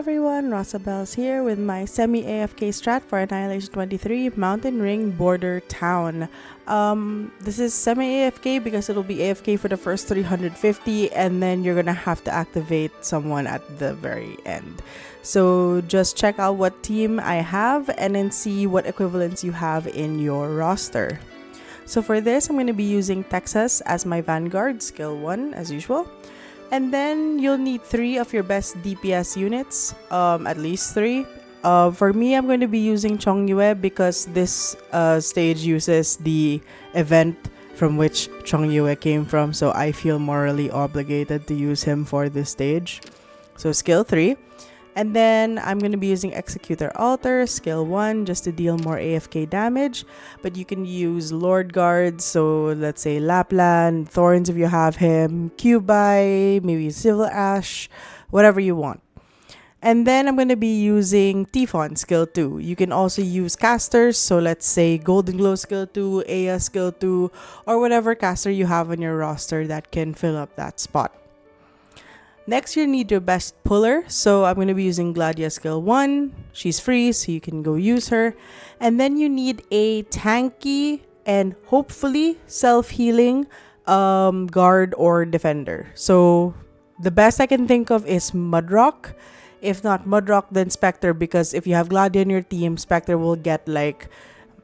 everyone, Rosabel's here with my semi-AFK strat for Annihilation 23 Mountain Ring Border Town. This is semi-AFK because it'll be AFK for the first 350 and then you're gonna have to activate someone at the very end. So just check out what team I have and then see what equivalents you have in your roster. So for this, I'm going to be using Texas as my Vanguard, skill 1 as usual. And then you'll need 3 of your best DPS units, at least 3. For me, I'm going to be using Chongyue because this stage uses the event from which Chongyue came from. So I feel morally obligated to use him for this stage. So skill 3. And then I'm going to be using Executor Alter, skill 1, just to deal more AFK damage. But you can use Lord Guards, so let's say Lapland, Thorns if you have him, Cubai, maybe Silver Ash, whatever you want. And then I'm going to be using Typhon, skill 2. You can also use casters, so let's say Golden Glow skill 2, Aya skill 2, or whatever caster you have on your roster that can fill up that spot. Next, you need your best puller. So I'm going to be using Gladiia skill 1. She's free, so you can go use her. And then you need a tanky and hopefully self-healing guard or defender. So the best I can think of is Mudrock. If not Mudrock, then Specter, because if you have Gladiia in your team, Specter will get like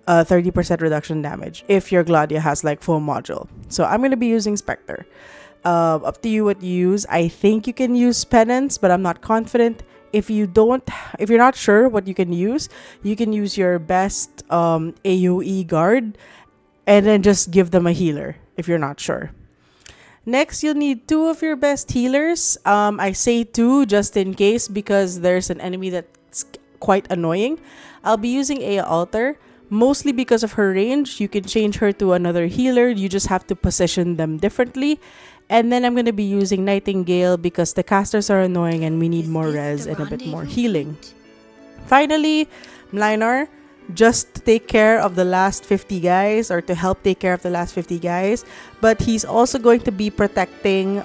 30% reduction damage if your Gladiia has like full module. So I'm going to be using Specter. Up to you what you use. I think you can use penance, but I'm not confident. If you're not sure what you can use your best AoE guard and then just give them a healer if you're not sure. Next, you'll need 2 of your best healers. I say 2 just in case because there's an enemy that's quite annoying. I'll be using Aya Alter. Mostly because of her range. You can change her to another healer. You just have to position them differently. And then I'm going to be using Nightingale because the casters are annoying and we need more res and a bit more healing. Finally, Mlynar, just to take care of the last 50 guys or to help take care of the last 50 guys. But he's also going to be protecting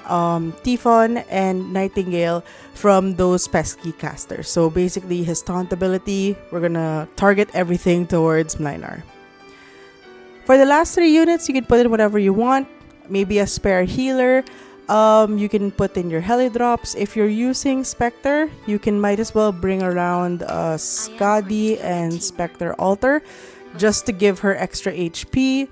Typhon and Nightingale from those pesky casters. So basically his taunt ability, we're going to target everything towards Mlynar. For the last 3 units, you can put in whatever you want. Maybe a spare healer. You can put in your heli drops. If you're using Specter, you can might as well bring around Skadi and Specter Alter just to give her extra HP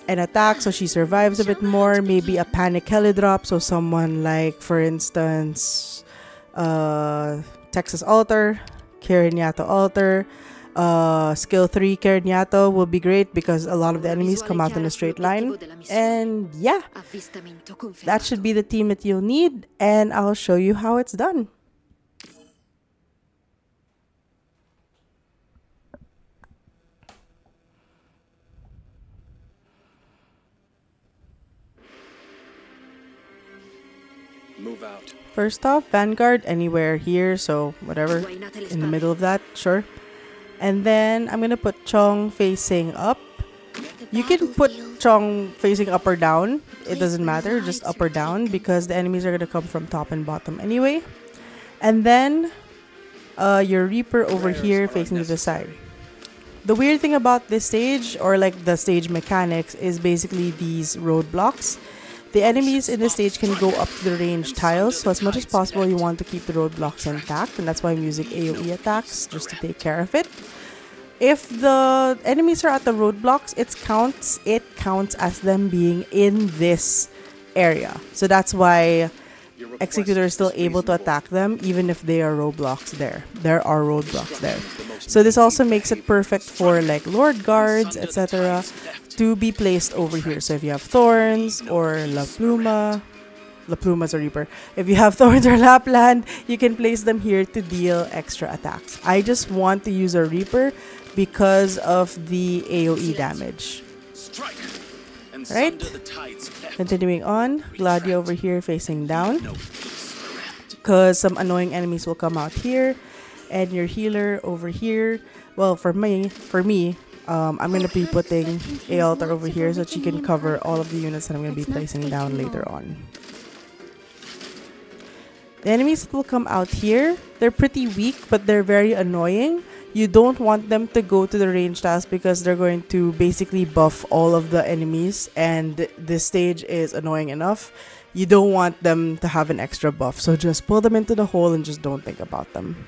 and attack so she survives a bit more. Maybe a panic heli drop, so someone like, for instance, Texas Alter, Kirin R Yato Alter. Skill 3 Kirin R Yato will be great because a lot of the enemies come out in a straight line. And yeah, that should be the team that you'll need, and I'll show you how it's done. Move out. First off, Vanguard anywhere here, so whatever in the middle of that, sure. And then I'm gonna put Chong facing up. You can put Chong facing up or down. It doesn't matter, just up or down because the enemies are gonna come from top and bottom anyway. And then your Reaper over here facing to the side. The weird thing about this stage, or like the stage mechanics, is basically these roadblocks. The enemies in this stage can go up to the range tiles, so as much as possible you want to keep the roadblocks intact, and that's why I'm using AoE attacks just to take care of it. If the enemies are at the roadblocks, it counts as them being in this area. So that's why Executor is still able to attack them even if they are roadblocks there. There are roadblocks there. So this also makes it perfect for like Lord Guards, etc. to be placed over here. So if you have Thorns or La Pluma's a Reaper. If you have Thorns or Lapland, you can place them here to deal extra attacks. I just want to use a Reaper because of the AoE damage. Right? Continuing on, Gladiia over here facing down because some annoying enemies will come out here, and your healer over here. Well, for me, I'm going to be putting Aya Alter over here so that she can cover all of the units that I'm going to be placing down later on. The enemies that will come out here, they're pretty weak, but they're very annoying. You don't want them to go to the range task because they're going to basically buff all of the enemies, and this stage is annoying enough. You don't want them to have an extra buff, so just pull them into the hole and just don't think about them.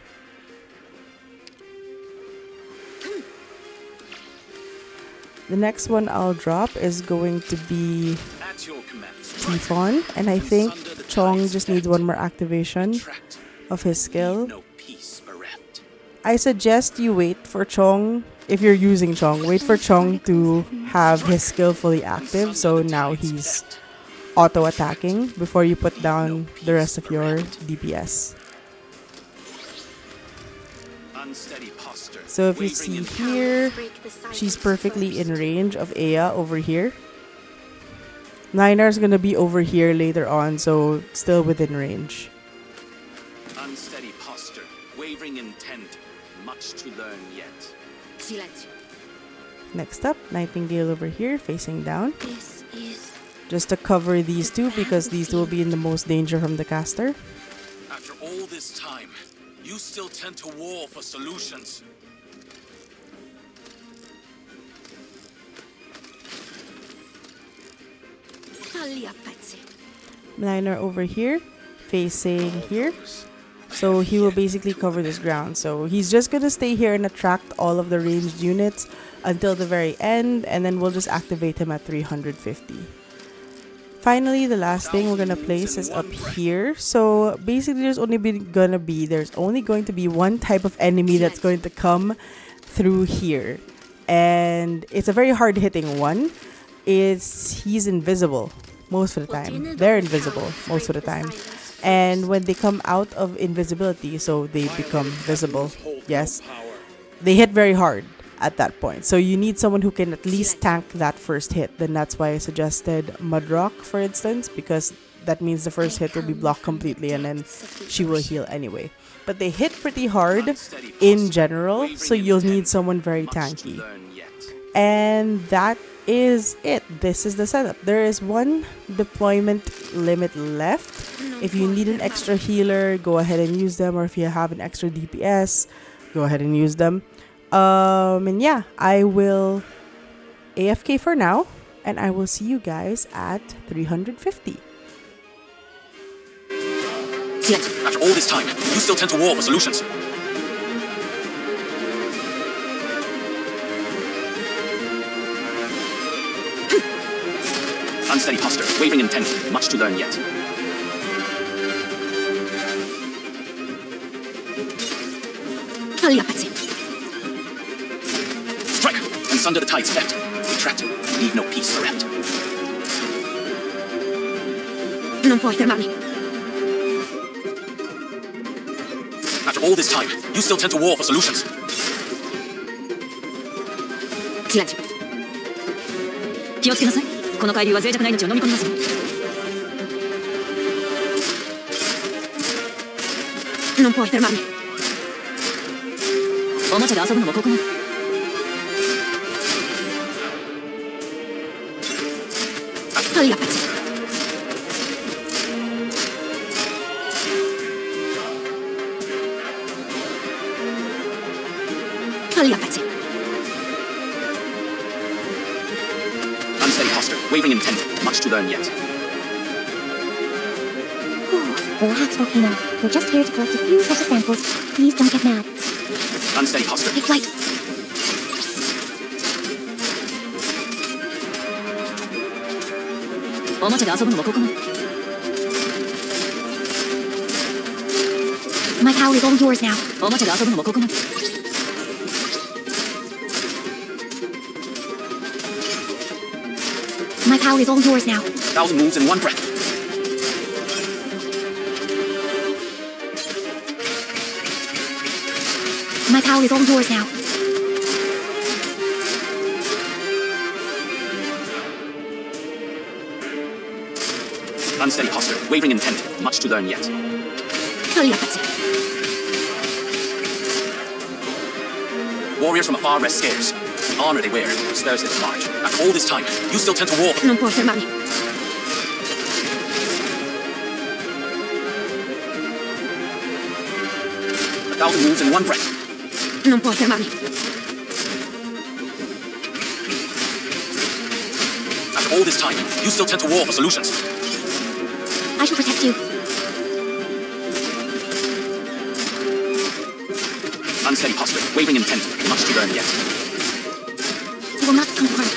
The next one I'll drop is going to be Typhon, and I think Chong just needs one more activation of his skill. I suggest you wait for Chong, if you're using Chong, wait for Chong to have his skill fully active, so now he's auto-attacking before you put down the rest of your DPS. So if you see here, she's perfectly in range of Eyja over here. Mlynar is gonna be over here later on, so still within range. Unsteady posture, wavering intent, much to learn yet. Next up, Nightingale over here, facing down. Just to cover these two, because these two will be in the most danger from the caster. After all this time, you still tend to war for solutions. Mlynar over here, facing here. So he will basically cover this ground. So he's just gonna stay here and attract all of the ranged units until the very end, and then we'll just activate him at 350. Finally, the last thing we're gonna place is up here. So basically there's only going to be one type of enemy that's going to come through here. And it's a very hard hitting one. He's invisible most of the time. They're invisible most of the time. And when they come out of invisibility, so they become visible, yes, they hit very hard at that point. So you need someone who can at least tank that first hit. Then that's why I suggested Mudrock, for instance, because that means the first hit will be blocked completely and then she will heal anyway. But they hit pretty hard in general, so you'll need someone very tanky. And that is it. This is the setup. There is one deployment limit left. If you need an extra healer, go ahead and use them, or if you have an extra DPS, go ahead and use them. And yeah, I will AFK for now, and I will see you guys at 350. After all this time, you still tend to war for solutions. Unsteady posture, wavering intent, much to learn yet. Strike, and sunder the tide's theft. Retract, leave no peace bereft. Non puoi fermarmi. After all this time, you still tend to war for solutions. Silenzio. 気をつけなさい。この海流は脆弱な命を飲み込みますよ。Non puoi fermarmi. おもちゃで遊ぶのもここね。Allapati. Allapati. Unsteady posture, wavering intent, much to learn yet. Relax, Volcano. We're just here to collect a few precious samples. Please don't get mad. Unsteady posture. Take flight. My power is all yours now. My power is all yours now. 1,000 moves in one breath. My power is all yours now. Unsteady posture, wavering intent, much to learn yet. Warriors from afar rest scarce. The armor they wear stirs their march. After all this time, you still tend to war. Non puoi fermarmi. 1,000 moves in one breath. Non puoi fermarmi. After all this time, you still tend to war for solutions. I shall protect you. Unsteady posture, waving intent, much to learn yet. You will not come to harm.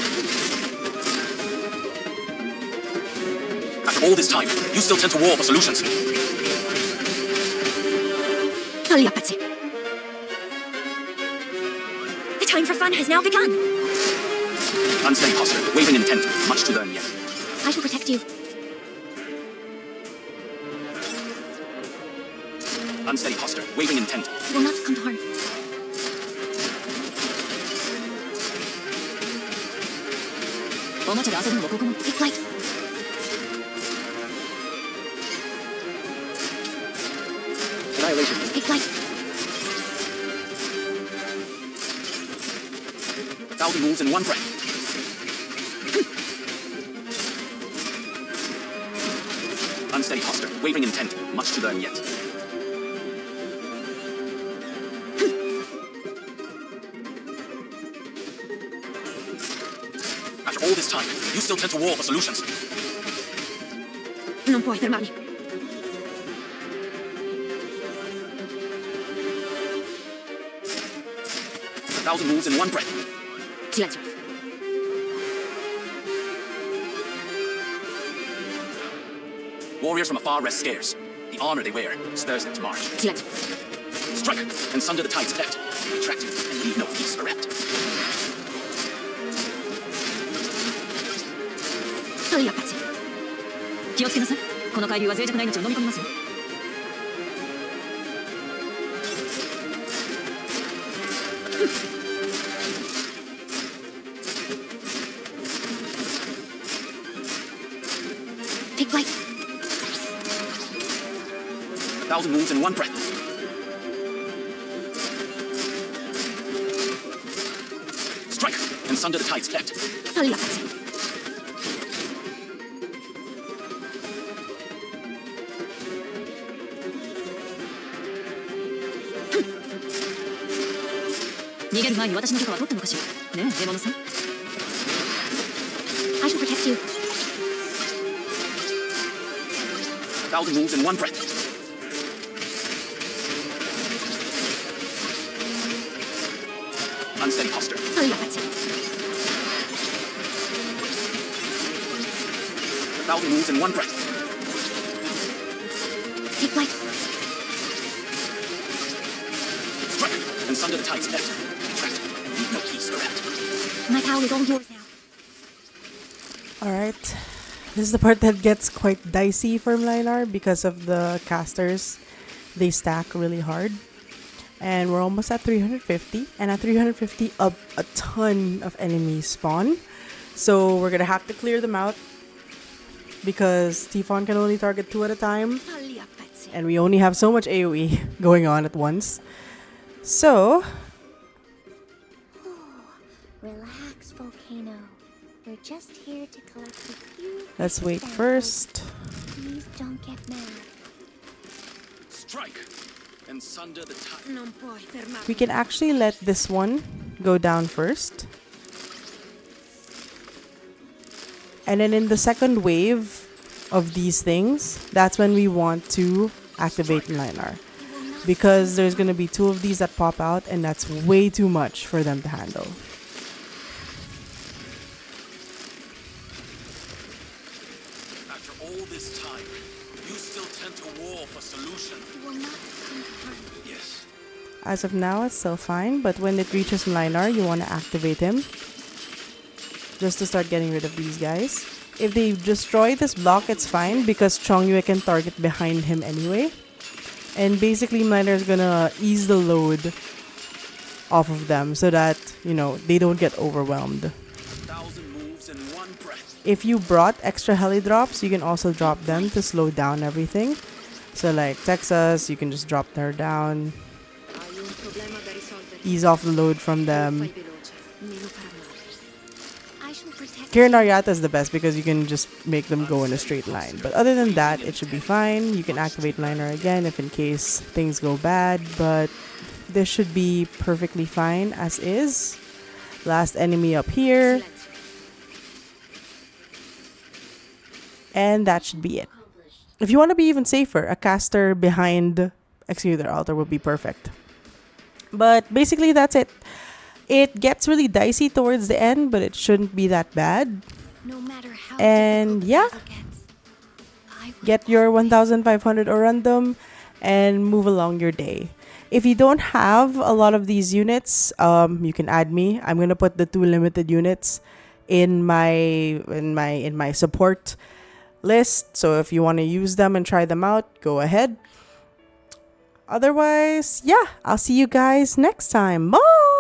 After all this time, you still tend to war for solutions. Folli a pezzi. The time for fun has now begun. Unsteady posture, waving intent, much to learn yet. I shall protect you. Unsteady posture, waving intent. You will not come to harm. Take flight. Annihilation. Take flight. 1,000 moves in one breath. Unsteady posture, waving intent, much to learn yet. After all this time, you still tend to war for solutions. Non puoi fermarmi. A 1,000 moves in one breath. Silenzio. Warriors from afar rest scarce. The armor they wear stirs them to march. Silenzio. Strike and sunder the tides left. Retract and leave no peace bereft. Folli a pezzi. 気をつけなさい。この海流は脆弱な命を飲み込みますよ。Take flight. 1,000 moves in one breath. Strike and sunder the tides left. Folli a pezzi.逃げる前に私の許可は取ったのかしら。ねえ、獲物さん。I shall protect you. 1,000 moves in one breath. Unsteady posture. Folli a pezzi. 1,000 moves in one breath. Take flight. Strike and sunder the tides left. Retract. Leave no peace bereft. My power is all yours now. Alright. This is the part that gets quite dicey for Mlynar because of the casters. They stack really hard. And we're almost at 350. And at 350, a ton of enemies spawn. So we're gonna have to clear them out. Because Typhon can only target 2 at a time. Folli a pezzi. And we only have so much AoE going on at once. So, Relax, Volcano. We're just here to collect a few. let's wait samples. first. Please don't get mad. Strike and sunder the tides. Non puoi fermarmi. We can actually let this one go down first. And then in the second wave of these things, that's when we want to activate Mlynar. Because there's going to be 2 of these that pop out, and that's way too much for them to handle. After all this time, you still tend to war for solution. You will not come to harm. Yes. As of now, it's still fine, but when it reaches Mlynar, you want to activate him. Just to start getting rid of these guys. If they destroy this block, it's fine, because Chongyue can target behind him anyway. And basically, Mlynar is gonna ease the load off of them so that, you know, they don't get overwhelmed. 1,000 moves in one breath. If you brought extra heli drops, you can also drop them to slow down everything. So like Texas, you can just drop her down, Hai un problema da risolvere. ease off the load from them. Fai veloce. Meno parlare. I Kirin R Yato is the best because you can just make them go in a straight line. But other than that, it should be fine. You can activate Mlynar again if in case things go bad. But this should be perfectly fine as is. Last enemy up here. And that should be it. If you want to be even safer, a caster behind Executor Alter would be perfect. But basically, that's it. It gets really dicey towards the end, but it shouldn't be that bad. No matter how And yeah, get your 1,500 Orundum and move along your day. If you don't have a lot of these units, you can add me. I'm gonna put the 2 limited units in my support list. So if you want to use them and try them out, go ahead. Otherwise, yeah, I'll see you guys next time. Bye!